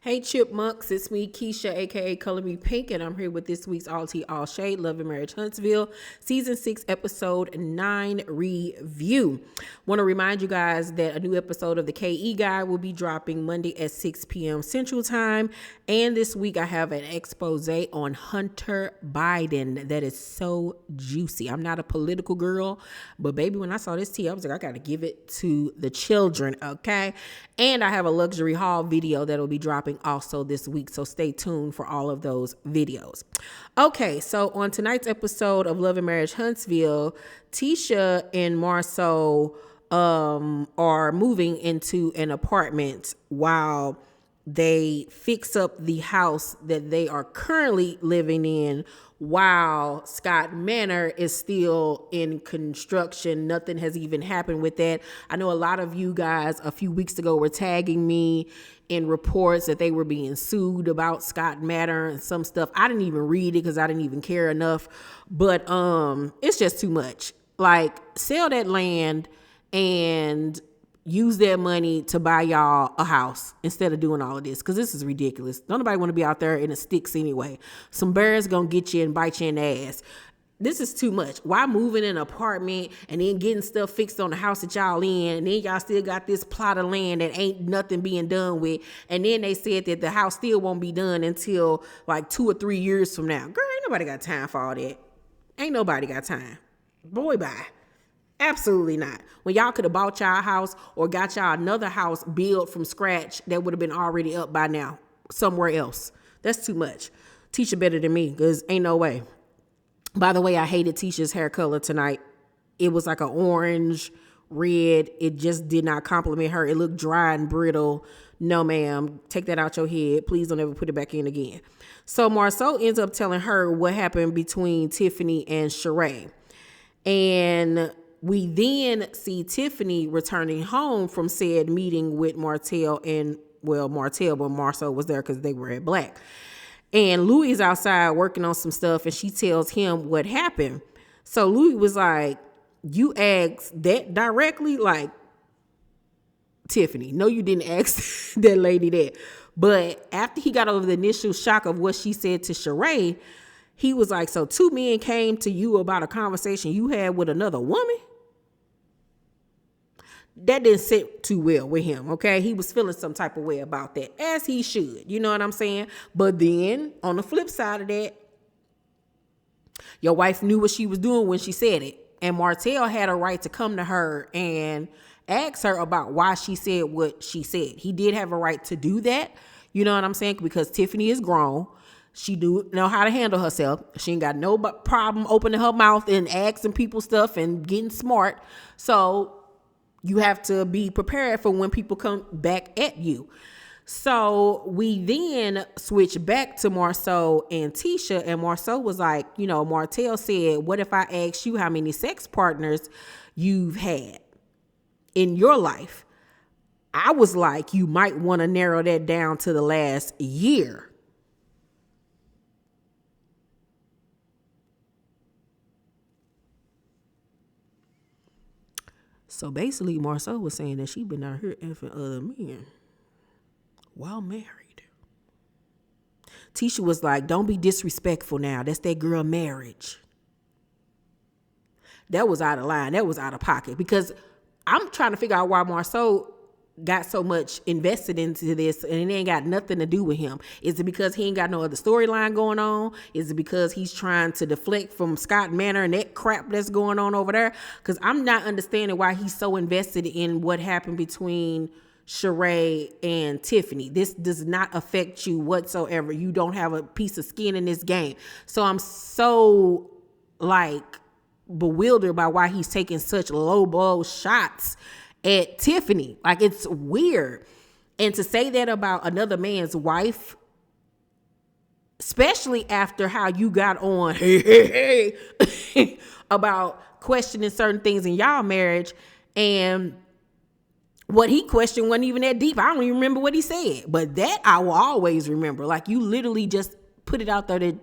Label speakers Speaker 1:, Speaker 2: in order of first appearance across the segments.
Speaker 1: Hey Chipmunks, it's me, Keisha, aka Color Me Pynk, and I'm here with this week's All Tea All Shade Love and Marriage Huntsville Season 6, Episode 9 review. Want to remind you guys that a new episode of the KE Guide will be dropping Monday at 6 p.m. Central Time. And this week I have an expose on Hunter Biden that is so juicy. I'm not a political girl, but baby, when I saw this tea, I was like, I got to give it to the children, okay? And I have a luxury haul video that will be dropping also this week, so stay tuned for all of those videos. Okay, so on tonight's episode of Love and Marriage Huntsville, Tisha and Marceau are moving into an apartment while they fix up the house that they are currently living in while Scott Manor is still in construction. Nothing has even happened with that. I know a lot of you guys a few weeks ago were tagging me in reports that they were being sued about Scott Manor and some stuff. I didn't even read it because I didn't even care enough, but it's just too much. Like, sell that land and use that money to buy y'all a house instead of doing all of this, because this is ridiculous. Don't nobody want to be out there in the sticks anyway. Some bears gonna get you and bite you in the ass. This is too much. Why moving in an apartment and then getting stuff fixed on the house that y'all in, and then y'all still got this plot of land that ain't nothing being done with, and then they said that the house still won't be done until like 2 or 3 years from now. Girl, ain't nobody got time for all that. Ain't nobody got time. Boy, bye. Absolutely not. When y'all could have bought y'all a house or got y'all another house built from scratch that would have been already up by now somewhere else. That's too much. Tisha better than me, because ain't no way. By the way, I hated Tisha's hair color tonight. It was like an orange, red. It just did not compliment her. It looked dry and brittle. No, ma'am. Take that out your head. Please don't ever put it back in again. So Marceau ends up telling her what happened between Tiffany and Sheree. And we then see Tiffany returning home from said meeting with Martel but Marceau was there because they were at Black. And Louis is outside working on some stuff, and she tells him what happened. So Louis was like, you asked that directly? Like, Tiffany, no, you didn't ask that lady that. But after he got over the initial shock of what she said to Sheree, he was like, so 2 men came to you about a conversation you had with another woman? That didn't sit too well with him, okay? He was feeling some type of way about that, as he should. You know what I'm saying? But then, on the flip side of that, your wife knew what she was doing when she said it. And Martel had a right to come to her and ask her about why she said what she said. He did have a right to do that. You know what I'm saying? Because Tiffany is grown. She do know how to handle herself. She ain't got no problem opening her mouth and asking people stuff and getting smart. So you have to be prepared for when people come back at you. So we then switch back to Marceau and Tisha, and Marceau was like, Martel said, what if I asked you how many sex partners you've had in your life? I was like, you might want to narrow that down to the last year. So basically, Marceau was saying that she been out here effing other men while married. Tisha was like, don't be disrespectful now. That's that girl Marriage. That was out of line. That was out of pocket. Because I'm trying to figure out why Marceau got so much invested into this and it ain't got nothing to do with him. Is it because he ain't got no other storyline going on? Is it because he's trying to deflect from Scott Manor and that crap that's going on over there? Because I'm not understanding why he's so invested in what happened between Sheree and Tiffany. This does not affect you whatsoever. You don't have a piece of skin in this game. So I'm so bewildered by why he's taking such low blow shots at Tiffany. Like, it's weird. And to say that about another man's wife, especially after how you got on about questioning certain things in y'all marriage, and what he questioned wasn't even that deep. I don't even remember what he said, but that I will always remember. Like, you literally just put it out there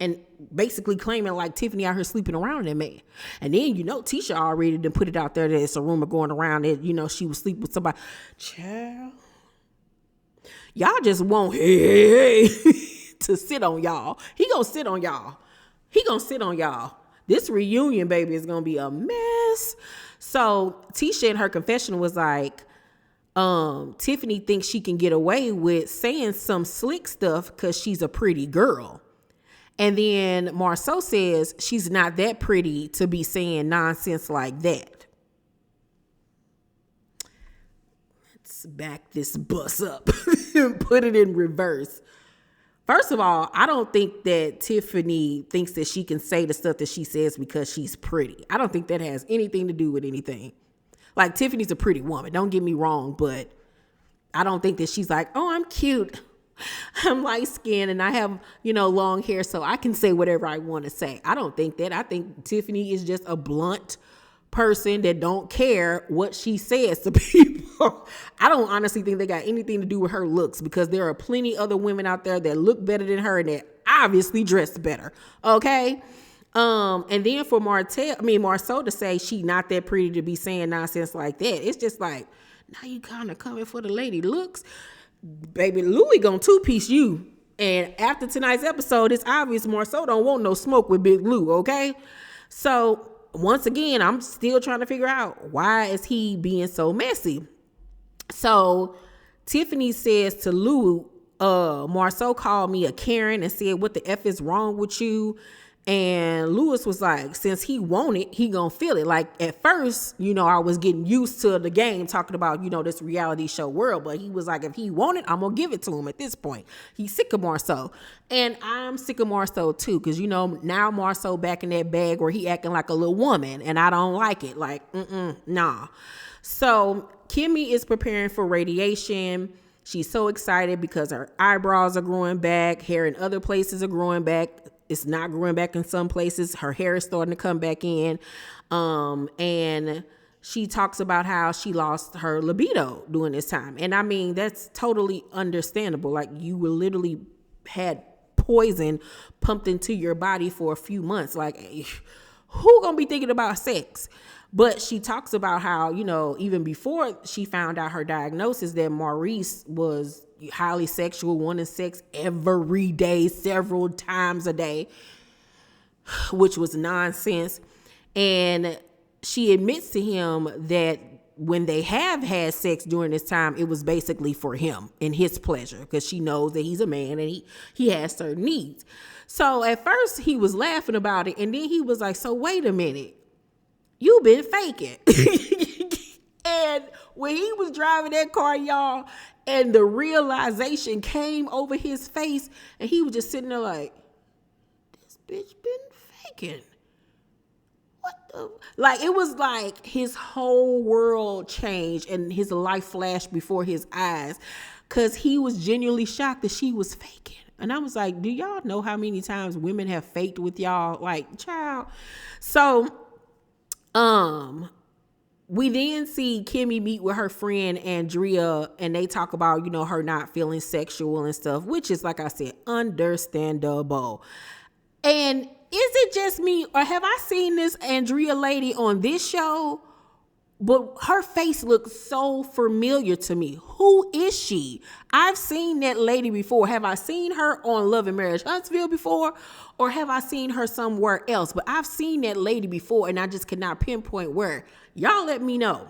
Speaker 1: and basically claiming like Tiffany out here sleeping around that man. And then, Tisha already done put it out there that it's a rumor going around that, she was sleeping with somebody. Child. Y'all just want hey to sit on y'all. He gonna sit on y'all. This reunion, baby, is gonna be a mess. So Tisha in her confession was like, Tiffany thinks she can get away with saying some slick stuff because she's a pretty girl. And then Marceau says she's not that pretty to be saying nonsense like that. Let's back this bus up and put it in reverse. First of all, I don't think that Tiffany thinks that she can say the stuff that she says because she's pretty. I don't think that has anything to do with anything. Like, Tiffany's a pretty woman, don't get me wrong, but I don't think that she's like, oh, I'm cute. I'm light skinned and I have, long hair, so I can say whatever I want to say. I don't think that. I think Tiffany is just a blunt person that don't care what she says to people. I don't honestly think they got anything to do with her looks, because there are plenty other women out there that look better than her and that obviously dress better. Okay. And then for Marceau to say she not that pretty to be saying nonsense like that, it's just like, now you kind of coming for the lady looks. Baby, Louis gonna two-piece you. And after tonight's episode, it's obvious Marceau don't want no smoke with Big Lou, okay? So, once again, I'm still trying to figure out, why is he being so messy? So, Tiffany says to Lou, Marceau called me a Karen and said, what the F is wrong with you? And Louis was like, since he want it, he gonna feel it. Like, at first, I was getting used to the game talking about, this reality show world. But he was like, if he want it, I'm gonna give it to him at this point. He's sick of Marceau. And I'm sick of Marceau too. Because, now Marceau back in that bag where he acting like a little woman. And I don't like it. Like, nah. So Kimmy is preparing for radiation. She's so excited because her eyebrows are growing back. Hair in other places are growing back. It's not growing back in some places. Her hair is starting to come back in. And she talks about how she lost her libido during this time. And I mean, that's totally understandable. Like, you were literally had poison pumped into your body for a few months. Like, who gonna be thinking about sex? But she talks about how, even before she found out her diagnosis, that Maurice was highly sexual, wanting sex every day, several times a day, which was nonsense. And she admits to him that when they have had sex during this time, it was basically for him and his pleasure, because she knows that he's a man and he has certain needs. So at first he was laughing about it, and then he was like, so wait a minute, you been faking. And when he was driving that car, y'all, and the realization came over his face, and he was just sitting there like, this bitch been faking. What the? Like, it was like his whole world changed and his life flashed before his eyes, because he was genuinely shocked that she was faking. And I was like, do y'all know how many times women have faked with y'all? Like, child. So, we then see Kimmy meet with her friend Andrea, and they talk about, her not feeling sexual and stuff, which is, like I said, understandable. And is it just me, or have I seen this Andrea lady on this show? But her face looks so familiar to me. Who is she? I've seen that lady before. Have I seen her on Love and Marriage Huntsville before? Or have I seen her somewhere else? But I've seen that lady before, and I just cannot pinpoint where. Y'all let me know.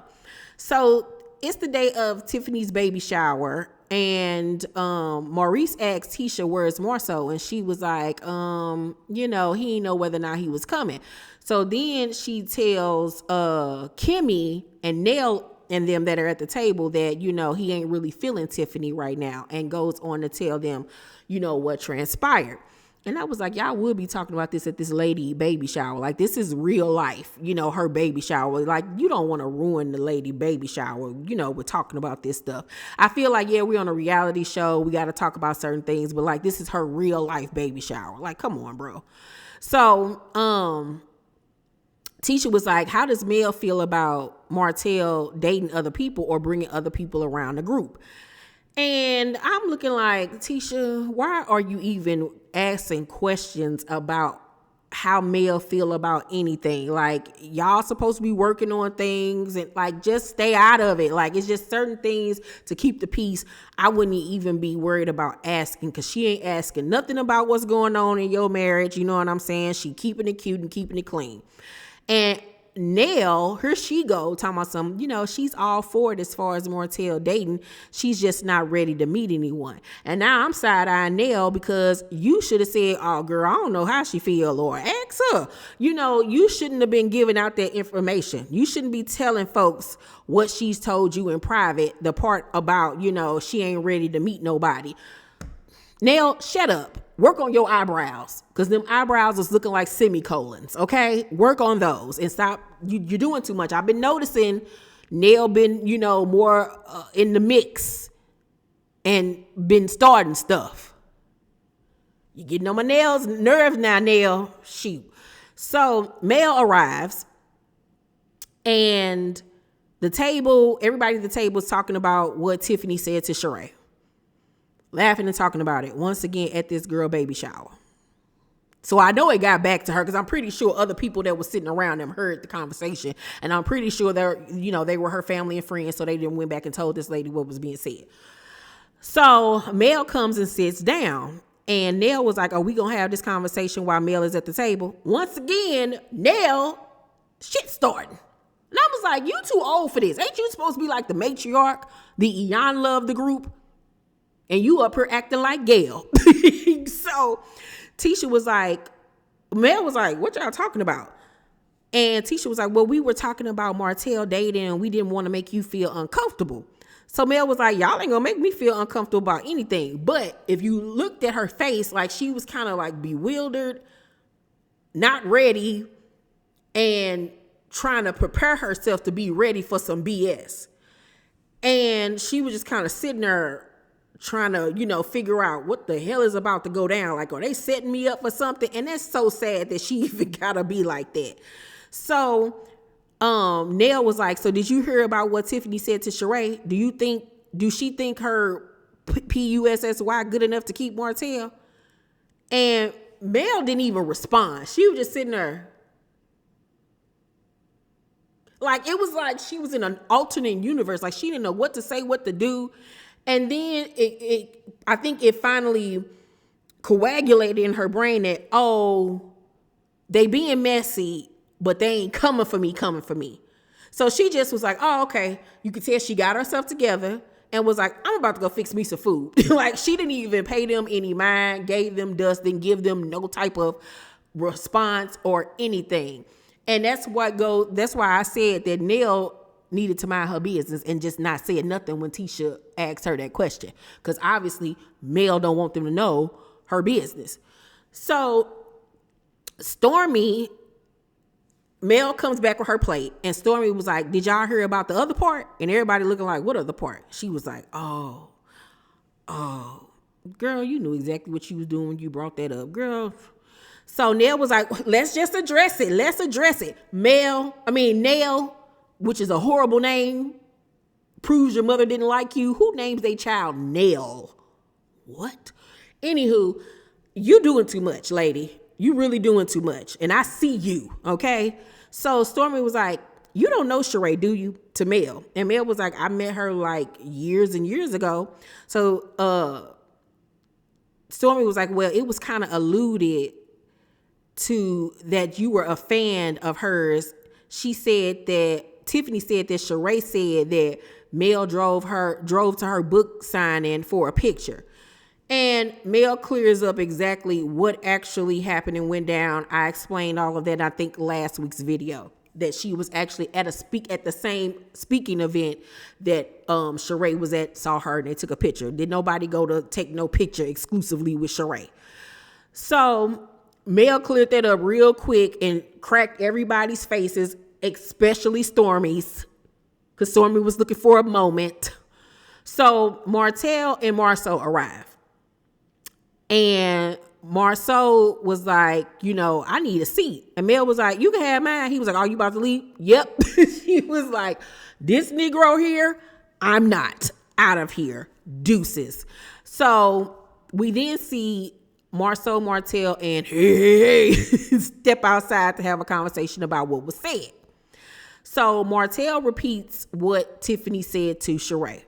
Speaker 1: So it's the day of Tiffany's baby shower, and Maurice asked Tisha, where's Marceau? And she was like, he didn't know whether or not he was coming. So then she tells Kimmy and Nell and them that are at the table that, he ain't really feeling Tiffany right now, and goes on to tell them, what transpired. And I was like, y'all would be talking about this at this lady baby shower. Like, this is real life, her baby shower. Like, you don't want to ruin the lady baby shower, we're talking about this stuff. I feel like, yeah, we're on a reality show. We got to talk about certain things, but like, this is her real life baby shower. Like, come on, bro. So, Tisha was like, how does Mel feel about Martel dating other people or bringing other people around the group? And I'm looking like, Tisha, why are you even asking questions about how Mel feel about anything. Like, y'all supposed to be working on things, and like, just stay out of it. Like, it's just certain things to keep the peace. I wouldn't even be worried about asking, because she ain't asking nothing about what's going on in your marriage. You know what I'm saying? She keeping it cute and keeping it clean. And Nell, here she go, talking about some, she's all for it as far as Martel dating. She's just not ready to meet anyone. And now I'm side-eyeing Nell, because you should have said, oh, girl, I don't know how she feel, or ask her. You shouldn't have been giving out that information. You shouldn't be telling folks what she's told you in private, the part about, she ain't ready to meet nobody. Nell, shut up. Work on your eyebrows, because them eyebrows is looking like semicolons, okay? Work on those and stop. You're doing too much. I've been noticing Nell been, more in the mix and been starting stuff. You getting on my nerves now, Nell. Shoot. So Mel arrives, and everybody at the table is talking about what Tiffany said to Sheree. Laughing and talking about it once again at this girl baby shower. So I know it got back to her, because I'm pretty sure other people that were sitting around them heard the conversation, and I'm pretty sure they were her family and friends, so they didn't went back and told this lady what was being said. So Mel comes and sits down, and Nell was like, "Oh, we gonna have this conversation while Mel is at the table?" Once again, Nell, shit starting. And I was like, "You too old for this. Ain't you supposed to be like the matriarch, the Iyanla of the group? And you up here acting like Gail." So Tisha was like, Mel was like, "What y'all talking about?" And Tisha was like, "Well, we were talking about Martel dating, and we didn't want to make you feel uncomfortable." So Mel was like, "Y'all ain't gonna make me feel uncomfortable about anything." But if you looked at her face, like, she was kind of like bewildered, not ready, and trying to prepare herself to be ready for some BS. And she was just kind of sitting there trying to, figure out what the hell is about to go down. Like, are they setting me up for something? And that's so sad that she even gotta be like that. So Nell was like, "So did you hear about what Tiffany said to Sheree? Do she think her PUSSY good enough to keep Martel?" And Mel didn't even respond. She was just sitting there. Like, it was like she was in an alternate universe. Like, she didn't know what to say, what to do. And then I think it finally coagulated in her brain that, oh, they being messy, but they ain't coming for me. So she just was like, oh, okay. You could tell she got herself together and was like, I'm about to go fix me some food. Like, she didn't even pay them any mind, gave them dust, didn't give them no type of response or anything. And that's why I said that Nell needed to mind her business and just not say nothing when Tisha asked her that question, because obviously Mel don't want them to know her business. So Mel comes back with her plate, and Stormy was like, "Did y'all hear about the other part?" And everybody looking like, "What other part?" She was like, oh, girl, you knew exactly what you was doing when you brought that up, girl. So Nell was like, let's just address it. Let's address it. Nell, which is a horrible name, proves your mother didn't like you. Who names their child Nell? What? Anywho, you doing too much, lady. You really doing too much. And I see you, okay? So Stormy was like, "You don't know Sheree, do you?" to Mel. And Mel was like, "I met her like years and years ago." So Stormy was like, "Well, it was kind of alluded to that you were a fan of hers." Tiffany said that Sheree said that Mel drove to her book signing for a picture. And Mel clears up exactly what actually happened and went down. I explained all of that, I think, last week's video, that she was actually at the same speaking event that Sheree was at, saw her, and they took a picture. Did nobody go to take no picture exclusively with Sheree? So Mel cleared that up real quick and cracked everybody's faces, especially Stormy's, because Stormy was looking for a moment. So Martel and Marceau arrived. And Marceau was like, "I need a seat." And Mel was like, "You can have mine." He was like, "Oh, you about to leave?" Yep. He was like, "This Negro here, I'm not out of here. Deuces." So we then see Martel, and hey, step outside to have a conversation about what was said. So Martel repeats what Tiffany said to Sheree.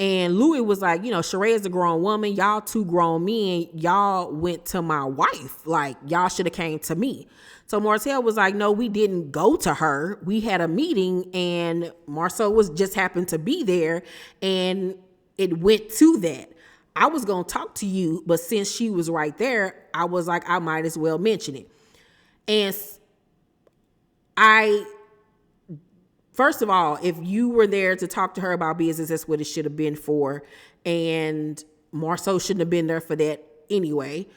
Speaker 1: And Louis was like, Sheree is a grown woman. Y'all two grown men. Y'all went to my wife. Like, y'all should have came to me. So Martel was like, no, we didn't go to her. We had a meeting and Marceau just happened to be there. And it went to that. I was going to talk to you, but since she was right there, I was like, I might as well mention it. And first of all, if you were there to talk to her about business, that's what it should have been for. And Marceau shouldn't have been there for that anyway.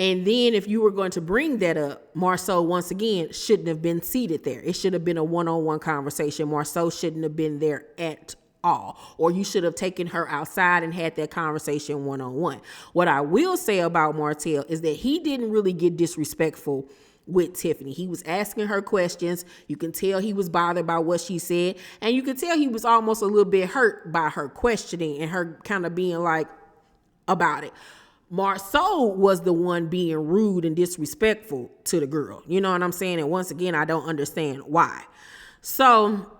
Speaker 1: And then if you were going to bring that up, Marceau, once again, shouldn't have been seated there. It should have been a one-on-one conversation. Marceau shouldn't have been there at all. Or you should have taken her outside and had that conversation one-on-one. What I will say about Martel is that he didn't really get disrespectful with Tiffany. He was asking her questions. You can tell he was bothered by what she said. And you can tell he was almost a little bit hurt by her questioning and her kind of being like about it. Marceau was the one being rude and disrespectful to the girl. You know what I'm saying? And once again, I don't understand why. So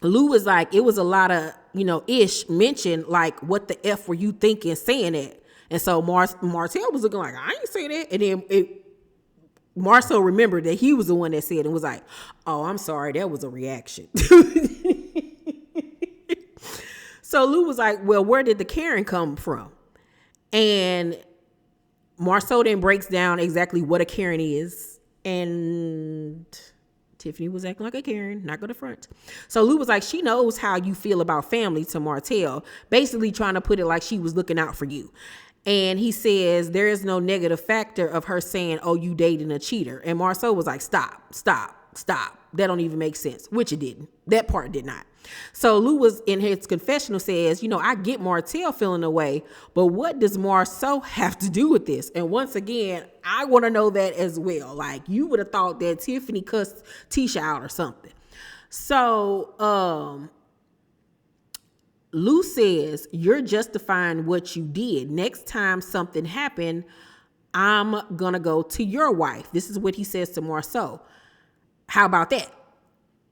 Speaker 1: Lou was like, it was a lot of, ish mentioned, like, what the F were you thinking saying that? And so Martel was looking like, I ain't say that. And then Marceau remembered that he was the one that said it and was like, oh, I'm sorry. That was a reaction. So Lou was like, well, where did the Karen come from? And Marceau then breaks down exactly what a Karen is. And Tiffany was acting like a Karen, not going to front. So Lou was like, she knows how you feel about family to Martel, basically trying to put it like she was looking out for you. And he says, there is no negative factor of her saying, oh, you dating a cheater. And Marceau was like, stop. That don't even make sense, which it didn't. That part did not. So Lou was in his confessional says, I get Martel feeling away, but what does Marceau have to do with this? And once again, I want to know that as well. Like, you would have thought that Tiffany cussed Tisha out or something. So, Lou says, you're justifying what you did. Next time something happened, I'm going to go to your wife. This is what he says to Marceau. How about that?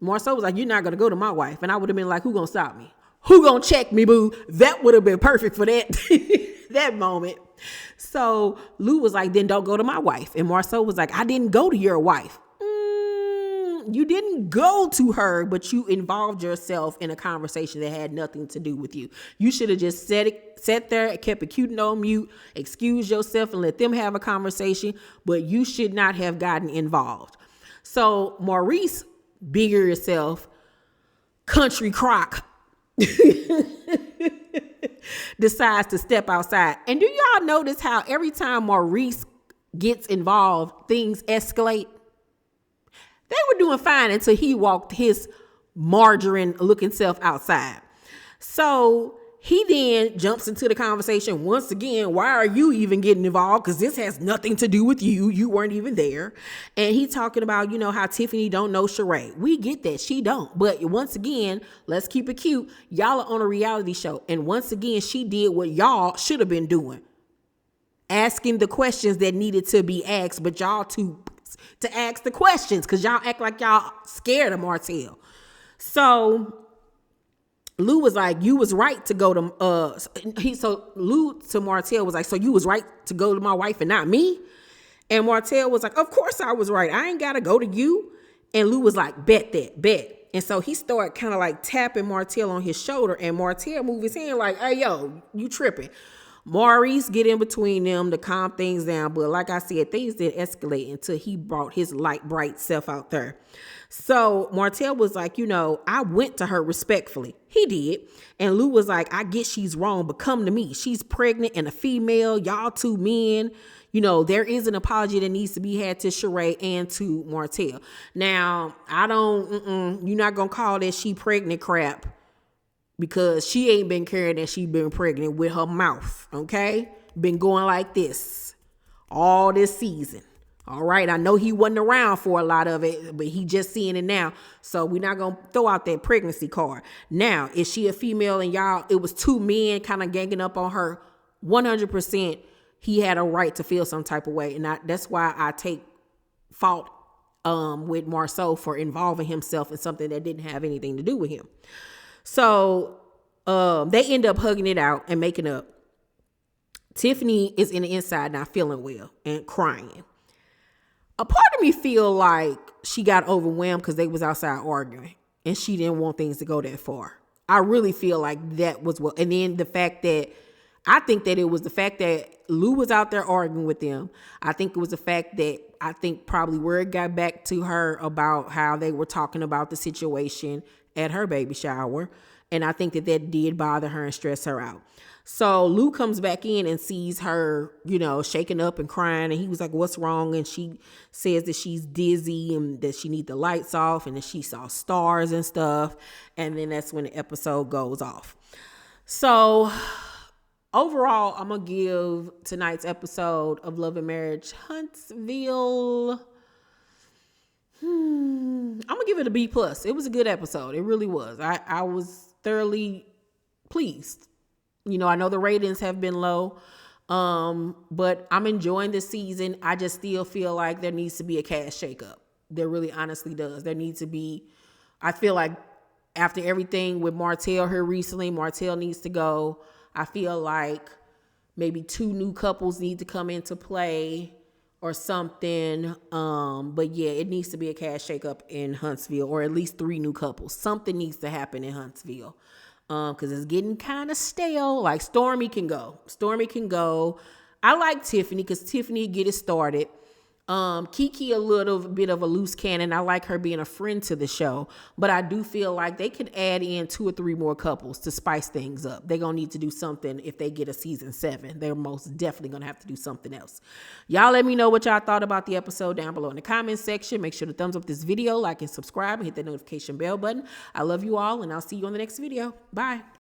Speaker 1: Marceau was like, you're not going to go to my wife. And I would have been like, who going to stop me? Who going to check me, boo? That would have been perfect for that, that moment. So Lou was like, then don't go to my wife. And Marceau was like, I didn't go to your wife. You didn't go to her, but you involved yourself in a conversation that had nothing to do with you. You should have just sat there, kept it cute and on mute, excused yourself and let them have a conversation, but you should not have gotten involved. So Maurice, bigger yourself, country crock, decides to step outside. And do y'all notice how every time Maurice gets involved, things escalate? They were doing fine until he walked his margarine looking self outside. So he then jumps into the conversation once again. Why are you even getting involved? Because this has nothing to do with you. You weren't even there. And he talking about, how Tiffany don't know Sheree. We get that. She don't. But once again, let's keep it cute. Y'all are on a reality show. And once again, she did what y'all should have been doing. Asking the questions that needed to be asked, but y'all to ask the questions because y'all act like y'all scared of Martel. So Lou was like, you was right to go to, so Lou to Martel was like, so you was right to go to my wife and not me? And Martel was like, of course I was right. I ain't got to go to you. And Lou was like, bet. And so he started kind of like tapping Martel on his shoulder, and Martel moved his hand like, hey, yo, you tripping. Maurice get in between them to calm things down. But like I said, things didn't escalate until he brought his light, bright self out there. So Martel was like, I went to her respectfully. He did. And Lou was like, I get she's wrong, but come to me. She's pregnant and a female. Y'all two men. There is an apology that needs to be had to Sheree and to Martel. Now, you're not going to call that she pregnant crap. Because she ain't been carrying that she been pregnant with her mouth, okay? Been going like this all this season, all right? I know he wasn't around for a lot of it, but he just seeing it now. So we're not going to throw out that pregnancy card. Now, is she a female and y'all, it was two men kind of ganging up on her? 100%. he had a right to feel some type of way. And that's why I take fault with Marceau for involving himself in something that didn't have anything to do with him. So they end up hugging it out and making up. Tiffany is in the inside not feeling well and crying. A part of me feel like she got overwhelmed because they was outside arguing and she didn't want things to go that far. I really feel like that was what, and then the fact that, I think that it was the fact that Lou was out there arguing with them. I think it was the fact that, I think probably word got back to her about how they were talking about the situation at her baby shower. And I think that did bother her and stress her out. So Lou comes back in and sees her, shaking up and crying. And he was like, what's wrong? And she says that she's dizzy and that she needs the lights off and that she saw stars and stuff. And then that's when the episode goes off. So overall, I'm going to give tonight's episode of Love and Marriage Huntsville, I'm going to give it a B+. It was a good episode. It really was. I was thoroughly pleased. I know the ratings have been low, but I'm enjoying this season. I just still feel like there needs to be a cast shakeup. There really honestly does. There needs to be, I feel like after everything with Martel here recently, Martel needs to go. I feel like maybe 2 new couples need to come into play or something. But yeah, it needs to be a cast shakeup in Huntsville, or at least 3 new couples. Something needs to happen in Huntsville. Because it's getting kind of stale. Like Stormy can go. I like Tiffany because Tiffany get it started. Kiki a little bit of a loose cannon. I like her being a friend to the show, but I do feel like they could add in 2 or 3 more couples to spice things up. They're going to need to do something if they get a season 7. They're most definitely going to have to do something else. Y'all let me know what y'all thought about the episode down below in the comments section. Make sure to thumbs up this video, like and subscribe, and hit that notification bell button. I love you all, and I'll see you on the next video. Bye.